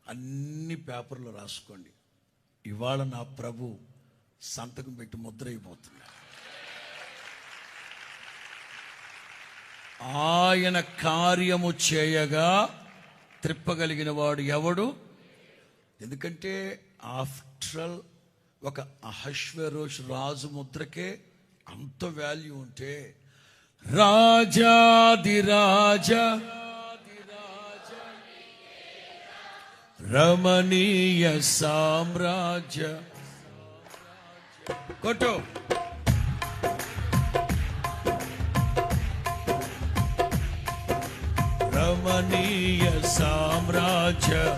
అన్ని పేపర్లు రాసుకోండి. ఇవాళ నా ప్రభు సంతకం పెట్టి ముద్ర అయిపోతున్నాడు. ఆయన కార్యము చేయగా త్రిప్పగలిగిన వాడు ఎవడు? ఎందుకంటే ఆఫ్టర్ ఆల్ ఒక అహష్వేరోష్ రాజు ముద్రకే అంత వాల్యూ ఉంటే, రాజాదిరాజ రమణీయ సామ్రాజ్య కొట్టు రమణీయ సామ్రాజ్య